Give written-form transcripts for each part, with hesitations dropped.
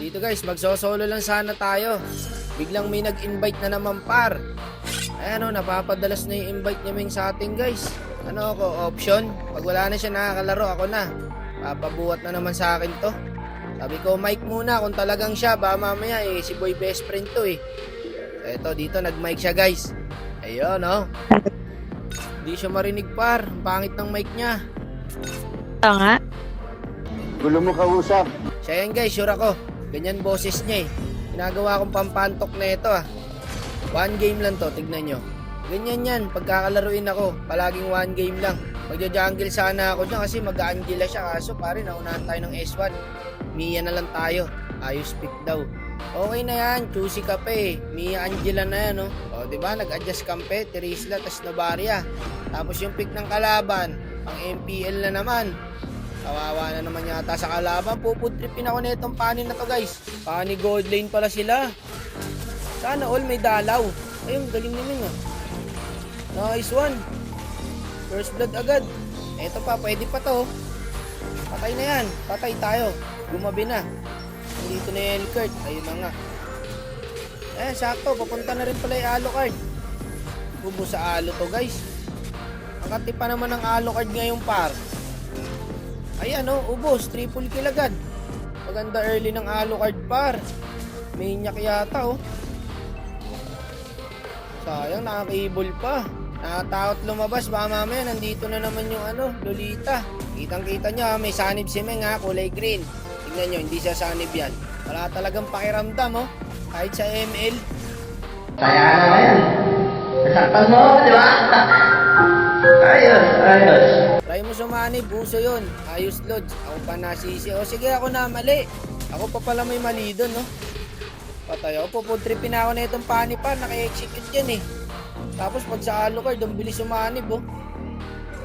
Dito guys, magso-solo lang sana tayo. Biglang may nag-invite na naman par. Ayan o, napapadalas na yung invite niya Ming sa atin guys. Ano ako, option? Pag wala na siya nakakalaro, ako na. Papabuhat na naman sa akin to. Sabi ko, mic muna kung talagang siya. Ba mamaya si boy best friend to eh. Eto, dito nag-mic siya guys. Ayun o. Hindi siya marinig par. Ang pangit ng mic niya. Ito nga. Gulo mo kausap. Siya yan guys, sure ako. Ganyan boses niya eh. Ginagawa kong pampantok na ito ah. One game lang to, tignan nyo. Ganyan yan, pagkakalaruin ako, palaging one game lang. Magja-jungle sana ako dyan kasi mag-Angela siya. Kaso pare, naunahan tayo ng S1. Mia na lang tayo. Ayos pick daw. Okay na yan, choosy ka pa eh. Mia Angela na yan oh. O diba, nag-adjust kampe, Terisla, tas Novaria. Tapos yung pick ng kalaban, pang MPL na naman. Kawawa na naman yata sa kalaban. Pupudripin ako na itong panin na to guys. Pani gold lane pala sila. Sana all may dalaw. Ayun, galing naman ah. Nice one. First blood agad. Eto pa, pwede pa to. Patay na yan. Patay tayo. Gumabi na. Dito na yung Elcurt. Ayun na nga. Sakto. Papunta na rin pala yung Alucard. Bubo sa Alo to guys. Ang kati pa naman ng Alucard ngayong par. Ayan ubos. Triple kill agad. Maganda early ng Alucard par. Maniac yata Sayang, nakaka-evil pa. Nakatakot lumabas. Baka mamaya nandito na naman yung Lolita. Kitang-kita nyo may sanib si Meng kulay green. Tignan nyo, hindi siya sanib yan. Wala talagang pakiramdam kahit sa ML. Kaya naman yan. Nasaktan mo, di ba? Ayos. Try mo sumanib, buso yun. Ayos Lods. Ako pa nasisi. Sige, ako na mali. Ako pa pala may mali doon Patay ako. Pupudripin ako na itong panipar. Naka-execute yan Tapos pag sa Alucard, ang bilis sumanib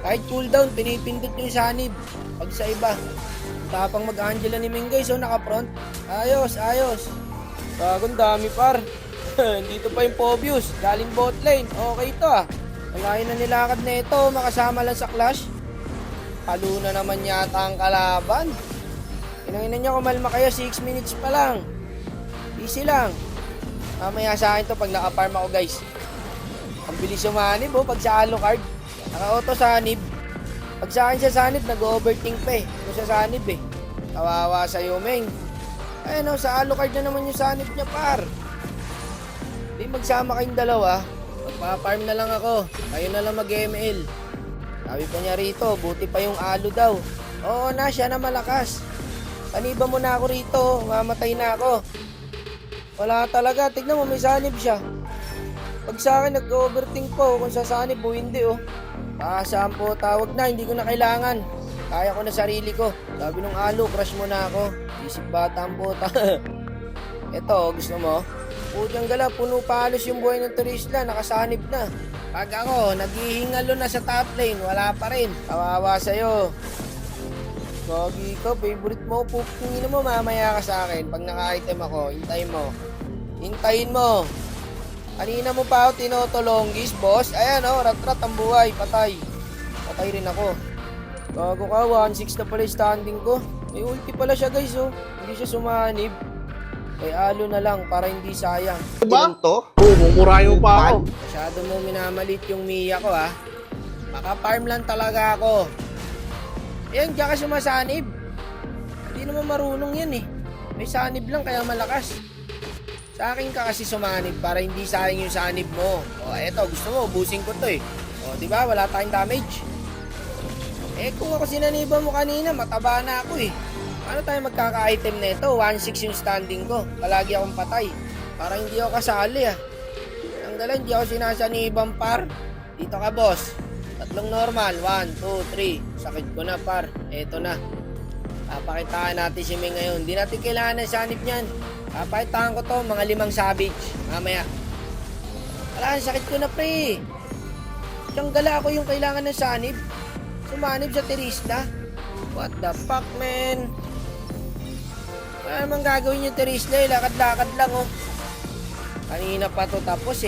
Kahit cooldown, pinipindot yung sanib. Pag sa iba, tapang mag-Angela ni Ming guys naka-front. Ayos. Bagong dami par. Dito pa yung Pobius. Galing bot lane. Okay to Malayo na nilakad na ito. Makasama lang sa clash. Palo na naman yata ang kalaban. Inangin nyo, kumalma kayo. 6 minutes pa lang. Easy lang. Mamaya sa akin to pag naka-farm ako guys. Ang bilis sumanib pag sa Alucard. Naka-auto sanib. Pag sa akin sa sanib, nag-overthink pa Kung sa sanib Kawawa sa Meng. Ayun sa Alucard na naman yung sanib niya par. Di magsama kayong dalawa. Magpa-farm na lang ako. Kayo na lang mag-ML. Sabi pa niya rito, buti pa yung Alu daw. Oo na, siya na malakas. Paniba mo na ako rito, mamatay na ako. Wala talaga, tignan mo may sanib siya. Pag sa akin nag-overthink po kung sa sanib o hindi Saan po tawag na, hindi ko na kailangan. Kaya ko na sarili ko. Sabi nung Alu, crush mo na ako. Isip bata ang puta. Eto, gusto mo? Putang gala, puno palos yung buhay ng Terisla, nakasanib na. Pag ako, naghihingalo na sa top lane, wala pa rin. Kawawa sa'yo. Gogi ko, favorite mo, pupingin mo, mamaya ka sa akin. Pag naka-item ako, hintayin mo. Kanina mo pa ako tinotolonggis, boss. Ayan rat-rat ang buhay, patay. Patay rin ako. Bago ka, 1-6 na pala standing ko. May ulti pala siya guys Hindi siya sumanib. Kay Alu na lang para hindi sayang. Diba? Mumurayo pa ako. Masyado mo minamalit yung Mia ko Maka-farm lang talaga ako. Ayan, diyan ka sumasanib. Hindi naman marunong yan May sanib lang kaya malakas. Sa akin ka kasi sumanib para hindi sayang yung sanib mo. Eto, gusto mo, ubusin ko to diba, wala tayong damage. Kung ako sinaniban mo kanina, mataba na ako Paano tayo magkaka-item na ito? 1-6 yung standing ko. Palagi akong patay. Para hindi ako kasali Ang galang, hindi ako sinasaniban par. Dito ka boss. Tatlong normal. 1, 2, 3. Sakit ko na par. Eto na. Papakitaan natin si Ming ngayon. Hindi natin kailangan ng sanib niyan. Papakitaan ko to. Mga 5 savage. Mamaya. Wala, sakit ko na pre. Tiyang-gala ako yung kailangan ng sanib. Sumanib sa Terisla. What the fuck man? Ano naman gagawin yung Terisla lakad-lakad lang Kanina pa to tapos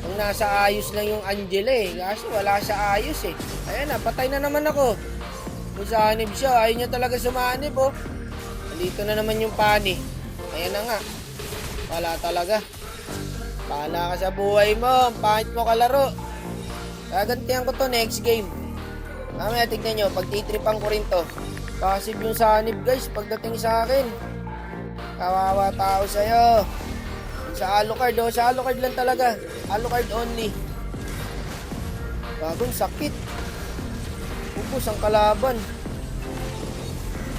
Kung nasa ayos lang yung Angela kasi wala sa ayos Ayan patay na naman ako. Kung sanib siya, ayaw niya talaga sumanib Dito na naman yung pani. Ayan na nga. Wala talaga. Bahala ka sa buhay mo. Pangit mo kalaro. Gagantihan ko to next game. Mamaya tignan nyo, pag titripan ko rin to. Passive yung sanib guys pagdating sa akin. Kawawa tao sa'yo. Sa Alucard, oh. Sa Alucard lang talaga. Alucard only. Bagong sakit. Upos ang kalaban.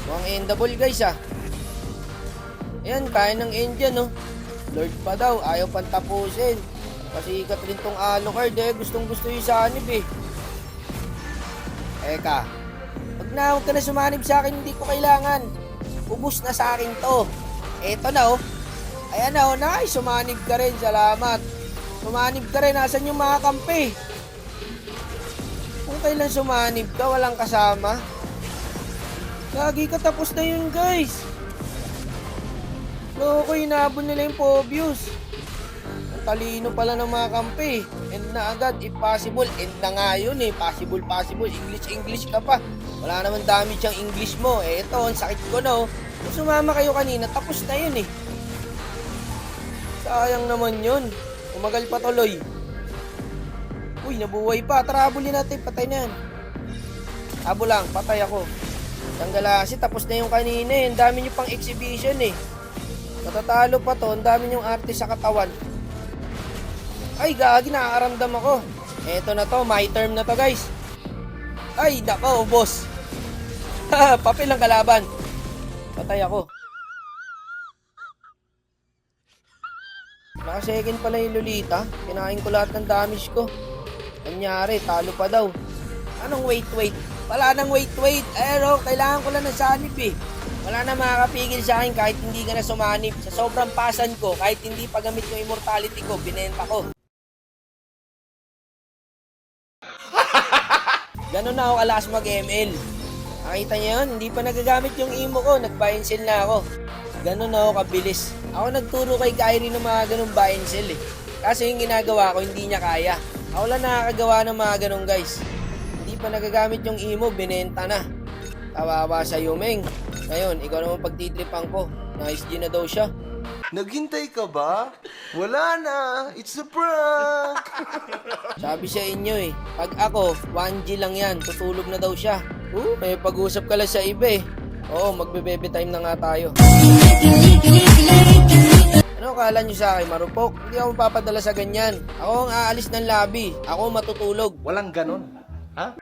Mukhang endable guys ah. Ayan, kaya ng Indian oh. Lord pa daw, ayaw pang tapusin. Pasikat rin tong Alucard eh. Gustong gusto yung sanib eh. Eka, huwag ka na sumanib sa akin, hindi ko kailangan. Ubus na sa akin to. Eto na oh. Ayan na oh, nice. Sumanib ka rin, salamat. Sumanib ka rin, nasan yung mga kampi? Kung kailan sumanib ka, walang kasama. Lagi ka, tapos na yun guys. Loko, hinabol nila yung Pobius. Ang talino pala ng mga kampi. End na agad, if possible. End na nga yun eh, possible. English ka pa. Wala naman damage ang English mo. Eh ito, ang sakit ko na oh. Kung sumama kayo kanina, tapos na yun eh. Sayang naman yun. Umagal pa tuloy. Uy, nabuhay pa. Tarabulin natin, patay na yan. Abo lang, patay ako. Ang galasi, tapos na yung kanina eh. Ang dami nyo pang exhibition eh. Matatalo pa to, ang dami yung arte sa katawan. Ay, gagi, nakakaramdam ako. Eto na to, my term na to guys. Ay, nako, boss. Papel ang kalaban. Patay ako. Naka-second pala yung Lolita. Kinain ko lahat ng damage ko. Anyari, talo pa daw. Anong wait? Wala nang wait. Pero, kailangan ko lang ng sanib eh. Wala na makakapigil sa akin kahit hindi ka na sumanib. Sa sobrang pasan ko, kahit hindi pa gamit yung immortality ko, binenta ko. Ganun na ako alas mag-ML. Nakita niyo yun? Hindi pa nagagamit yung emo ko. Nag-buy and sell na ako. Ganun na ako kabilis. Ako nagturo kay Kyrie ng mga ganun buy and sell eh. Kasi yung ginagawa ko, hindi niya kaya. Ako lang nakakagawa ng mga ganun guys. Hindi pa nagagamit yung emo, binenta na. Kawawa sa Meng. Ngayon, ikaw naman pagtitripan ko. Nice G na daw siya. Naghintay ka ba? Wala na. It's a prank. Sabi sa inyo eh, pag ako, 1G lang yan, tutulog na daw siya. May pag-usap ka lang sa iba eh. Oo, magbe-baby time na nga tayo. Ano kala nyo sa akin, marupok? Hindi ako papadala sa ganyan. Ako ang aalis ng lobby. Ako matutulog. Walang ganon. Ha?